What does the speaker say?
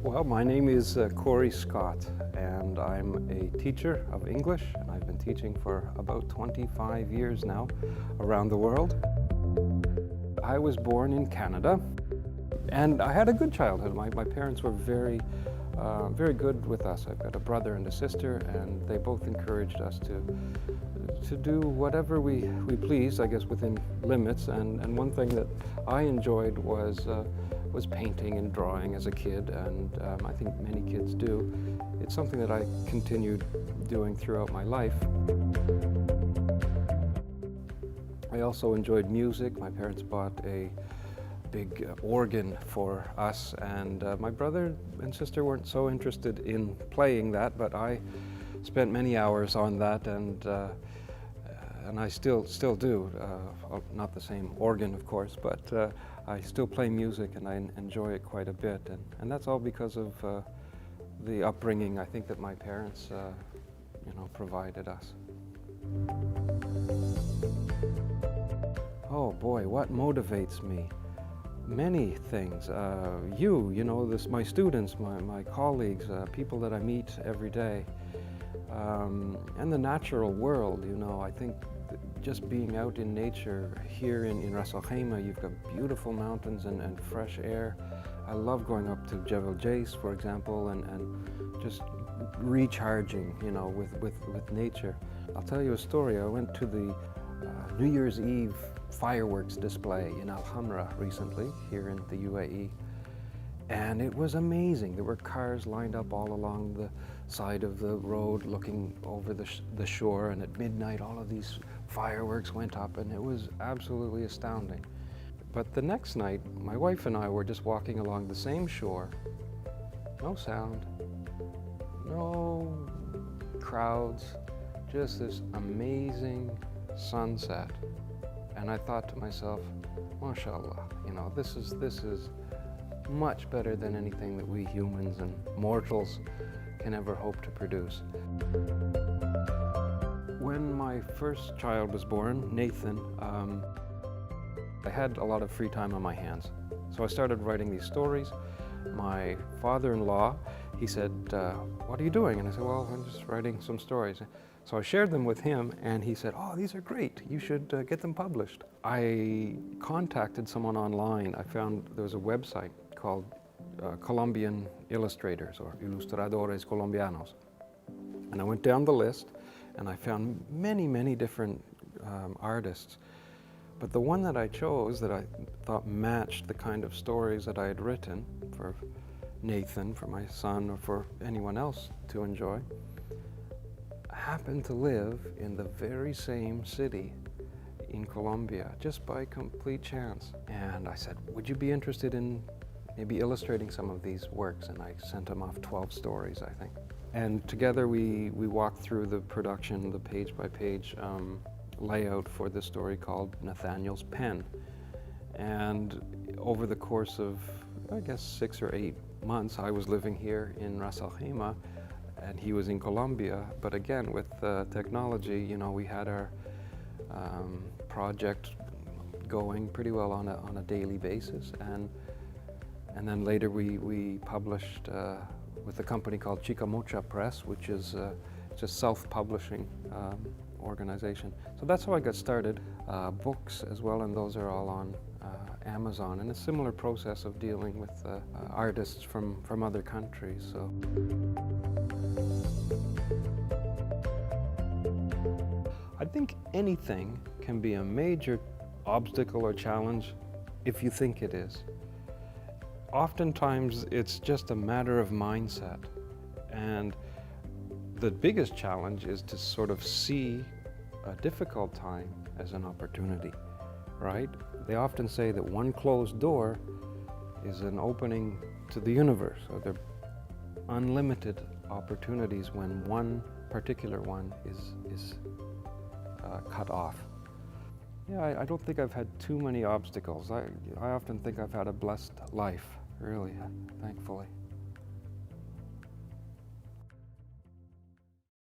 Well, my name is Corey Scott, and I'm a teacher of English, and I've been teaching for about 25 years now around the world. I was born in Canada, and I had a good childhood. My parents were very good with us. I've got a brother and a sister, and they both encouraged us to do whatever we pleased, I guess, within limits. And one thing that I enjoyed was painting and drawing as a kid, and I think many kids do. It's something that I continued doing throughout my life. I also enjoyed music. My parents bought a big organ for us, and my brother and sister weren't so interested in playing that, but I spent many hours on that, and I still do. Not the same organ, of course, but I still play music, and I enjoy it quite a bit, and that's all because of the upbringing I think that my parents provided us. Oh boy, what motivates me? Many things. My students, my colleagues, people that I meet every day, and the natural world. I think just being out in nature here in Ras Al Khaimah, you've got beautiful mountains and fresh air. I love going up to Jebel Jais, for example, and just recharging, with nature. I'll tell you a story. I went to the New Year's Eve fireworks display in Al Hamra recently, here in the UAE. And it was amazing. There were cars lined up all along the side of the road looking over the shore, and at midnight all of these fireworks went up, and it was absolutely astounding. But the next night, my wife and I were just walking along the same shore. No sound, no crowds, just this amazing sunset. And I thought to myself, mashallah, this is much better than anything that we humans and mortals can ever hope to produce. When my first child was born, Nathan, I had a lot of free time on my hands. So I started writing these stories. My father-in-law, he said, what are you doing? And I said, well, I'm just writing some stories. So I shared them with him, and he said, oh, these are great. You should get them published. I contacted someone online. I found there was a website called Colombian Illustrators, or Ilustradores Colombianos. And I went down the list, and I found many different artists. But the one that I chose that I thought matched the kind of stories that I had written for Nathan, for my son, or for anyone else to enjoy, happened to live in the very same city in Colombia, just by complete chance. And I said, would you be interested in maybe illustrating some of these works? And I sent him off 12 stories, I think. And together we walked through the production, the page-by-page layout for this story called Nathaniel's Pen. And over the course of, I guess, 6 or 8 months, I was living here in Ras Al Khaimah, and he was in Colombia. But again, with technology, we had our project going pretty well on a daily basis. And then later we published with a company called Chicamocha Press, which is just self-publishing organization. So that's how I got started. Books as well, and those are all on Amazon, and a similar process of dealing with artists from other countries. So. I think anything can be a major obstacle or challenge if you think it is. Oftentimes it's just a matter of mindset, and the biggest challenge is to sort of see a difficult time as an opportunity, right? They often say that one closed door is an opening to the universe, or there are unlimited opportunities when one particular one is cut off. Yeah, I don't think I've had too many obstacles. I often think I've had a blessed life, really, thankfully.